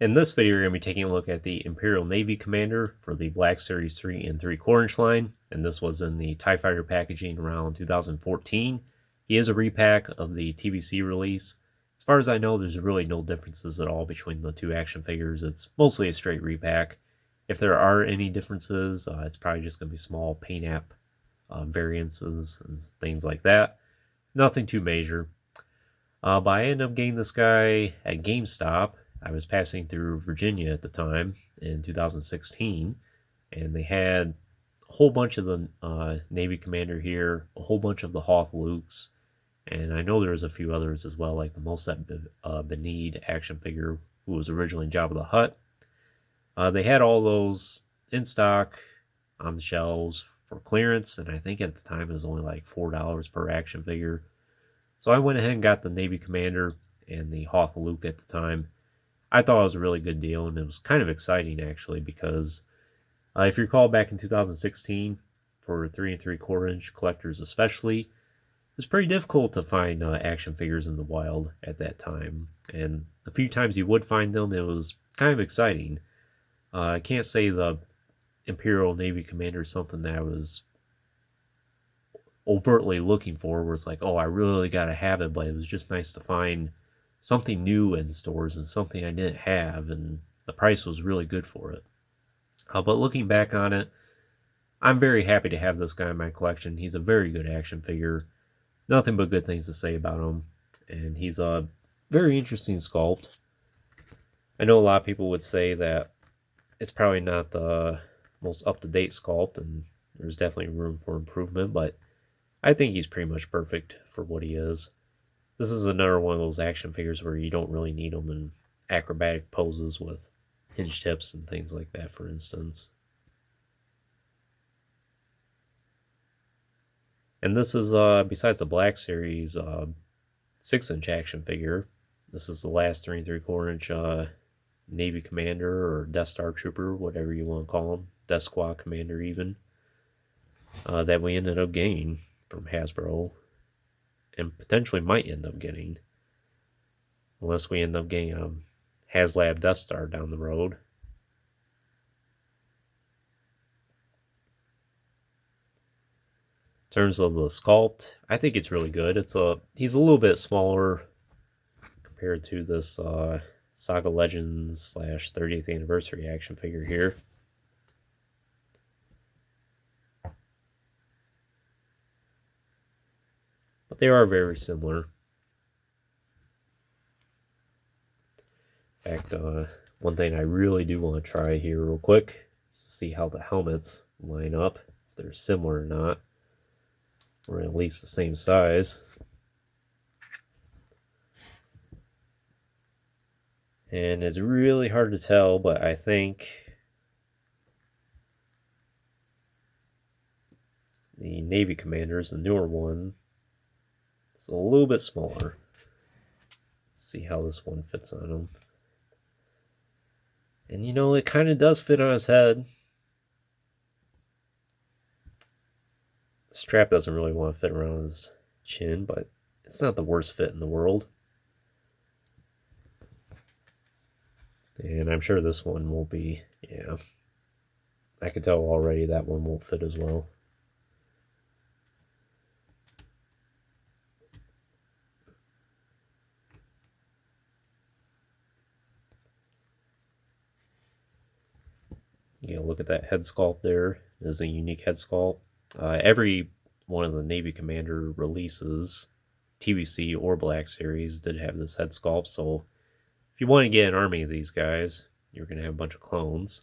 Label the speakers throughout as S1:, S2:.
S1: In this video, we're going to be taking a look at the Imperial Navy Commander for the Black Series 3 and 3/4 inch line, and this was in the TIE Fighter packaging around 2014. He is a repack of the TVC release. As far as I know, there's really no differences at all between the two action figures. It's mostly a straight repack. If there are any differences, it's probably just going to be small paint app variances and things like that. Nothing too major. But I ended up getting this guy at GameStop. I was passing through Virginia at the time in 2016, and they had a whole bunch of the Navy Commander here, a whole bunch of the Hoth Lukes, and I know there was a few others as well, like the Mosat Benid action figure, who was originally Jabba the Hutt. They had all those in stock on the shelves for clearance, and I think at the time it was only like $4 per action figure. So I went ahead and got the Navy Commander and the Hoth Luke at the time. I thought it was a really good deal, and it was kind of exciting actually, because if you recall back in 2016, for 3 3/4 inch collectors especially, it was pretty difficult to find action figures in the wild at that time. And the few times you would find them, it was kind of exciting. I can't say the Imperial Navy Commander is something that I was overtly looking for, where it's like, oh, I really gotta have it, but it was just nice to find something new in stores and something I didn't have, and the price was really good for it. But looking back on it, I'm very happy to have this guy in my collection. He's a very good action figure. Nothing but good things to say about him. And he's a very interesting sculpt. I know a lot of people would say that it's probably not the most up-to-date sculpt, and there's definitely room for improvement, but I think he's pretty much perfect for what he is. This is another one of those action figures where you don't really need them in acrobatic poses with hinge tips and things like that, for instance. And this is, besides the Black Series 6-inch action figure, this is the last 3 3/4 inch Navy Commander or Death Star Trooper, whatever you want to call him, Death Squad Commander even, that we ended up getting from Hasbro, and potentially might end up getting, unless we end up getting a HasLab Death Star down the road. In terms of the sculpt, I think it's really good. He's a little bit smaller compared to this Saga Legends / 30th anniversary action figure here. But they are very similar. In fact, one thing I really do want to try here real quick is to see how the helmets line up, if they're similar or not, or at least the same size. And it's really hard to tell, but I think the Navy Commander's the newer one. It's a little bit smaller. Let's see how this one fits on him. And you know, it kind of does fit on his head. The strap doesn't really want to fit around his chin, but it's not the worst fit in the world. And I'm sure this one won't be, yeah. I can tell already that one won't fit as well. You know, look at that head sculpt there. It is a unique head sculpt. Every one of the Navy Commander releases, TVC or Black Series, did have this head sculpt, so if you want to get an army of these guys, you're going to have a bunch of clones.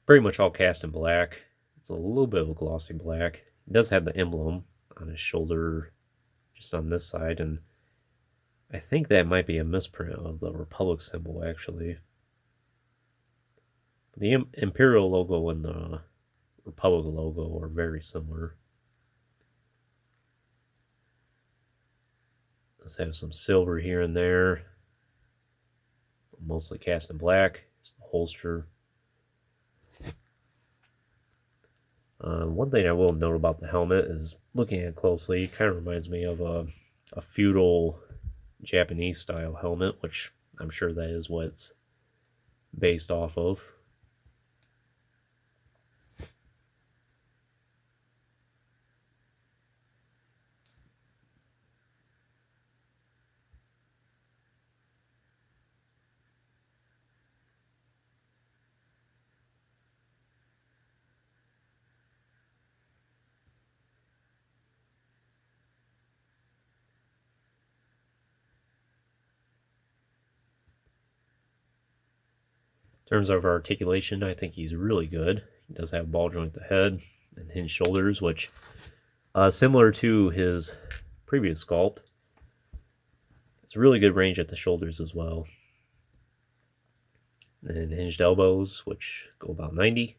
S1: Pretty much all cast in black. It's a little bit of a glossy black. It does have the emblem on his shoulder, just on this side, and I think that might be a misprint of the Republic symbol, actually. The Imperial logo and the Republic logo are very similar. Let's have some silver here and there. Mostly cast in black. Just the holster. One thing I will note about the helmet is looking at it closely, it kind of reminds me of a feudal Japanese style helmet, which I'm sure that is what it's based off of. In terms of articulation, I think he's really good. He does have ball joint the head and hinged shoulders, which similar to his previous sculpt. It's really good range at the shoulders as well. And hinged elbows, which go about 90.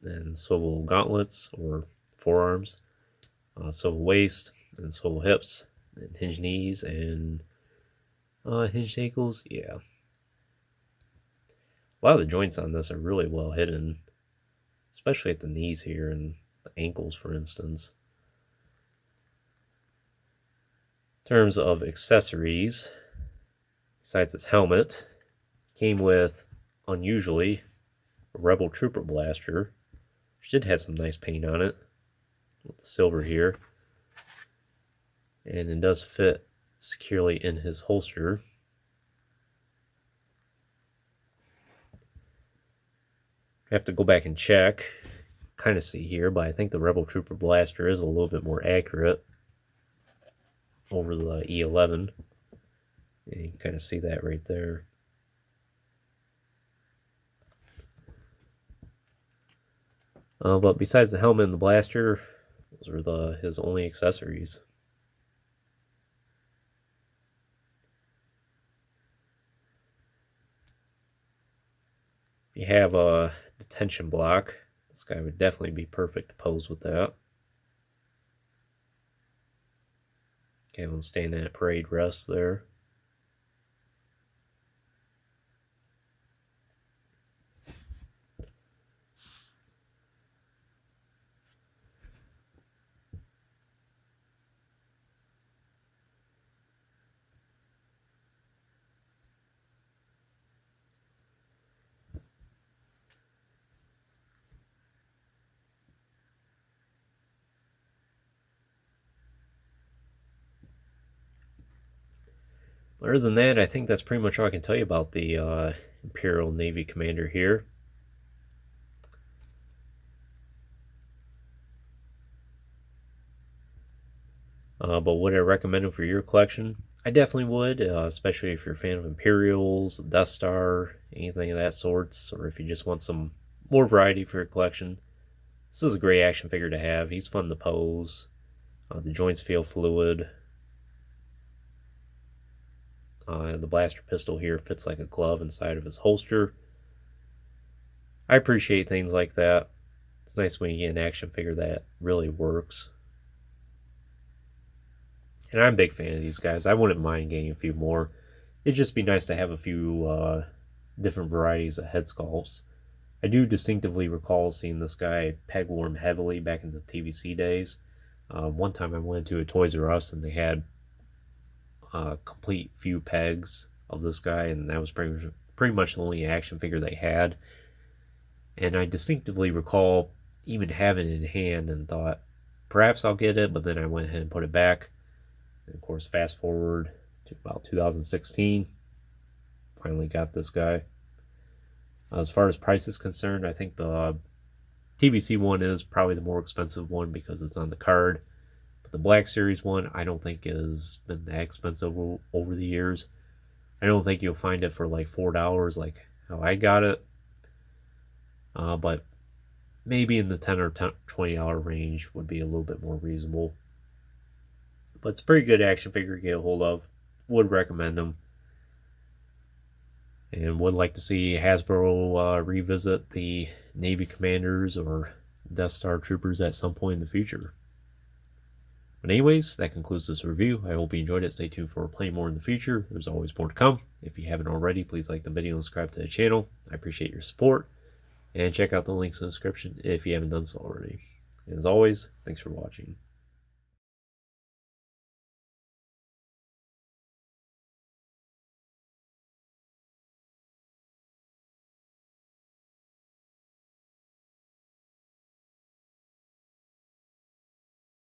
S1: And swivel gauntlets or forearms. Swivel waist and swivel hips. And hinged knees and hinged ankles. Yeah. A lot of the joints on this are really well hidden, especially at the knees here and the ankles, for instance. In terms of accessories, besides its helmet, came with, unusually, a Rebel Trooper blaster, which did have some nice paint on it, with the silver here. And it does fit securely in his holster. I have to go back and check, kind of see here, but I think the Rebel Trooper blaster is a little bit more accurate over the E11. And you can kind of see that right there. But besides the helmet and the blaster, those were his only accessories. If you have a detention block, this guy would definitely be perfect to pose with that. Okay, I'm standing at parade rest there. Other than that, I think that's pretty much all I can tell you about the Imperial Navy Commander here. But would I recommend him for your collection? I definitely would, especially if you're a fan of Imperials, Death Star, anything of that sorts, or if you just want some more variety for your collection. This is a great action figure to have. He's fun to pose. The joints feel fluid. The blaster pistol here fits like a glove inside of his holster. I appreciate things like that. It's nice when you get an action figure that really works. And I'm a big fan of these guys. I wouldn't mind getting a few more. It'd just be nice to have a few different varieties of head sculpts. I do distinctively recall seeing this guy peg warm heavily back in the TVC days. One time I went to a Toys R Us and they had a complete few pegs of this guy, and that was pretty much the only action figure they had. And I distinctively recall even having it in hand and thought, perhaps I'll get it, but then I went ahead and put it back. And of course, fast forward to about 2016, finally got this guy. As far as price is concerned, I think the TVC one is probably the more expensive one because it's on the card. But the Black Series one, I don't think has been that expensive over the years. I don't think you'll find it for like $4 like how I got it. But maybe in the $10 or $20 range would be a little bit more reasonable. But it's a pretty good action figure to get a hold of. Would recommend them. And would like to see Hasbro revisit the Navy Commanders or Death Star Troopers at some point in the future. But anyways, that concludes this review. I hope you enjoyed it. Stay tuned for plenty more in the future. There's always more to come. If you haven't already, please like the video and subscribe to the channel. I appreciate your support. And check out the links in the description if you haven't done so already. And as always, thanks for watching.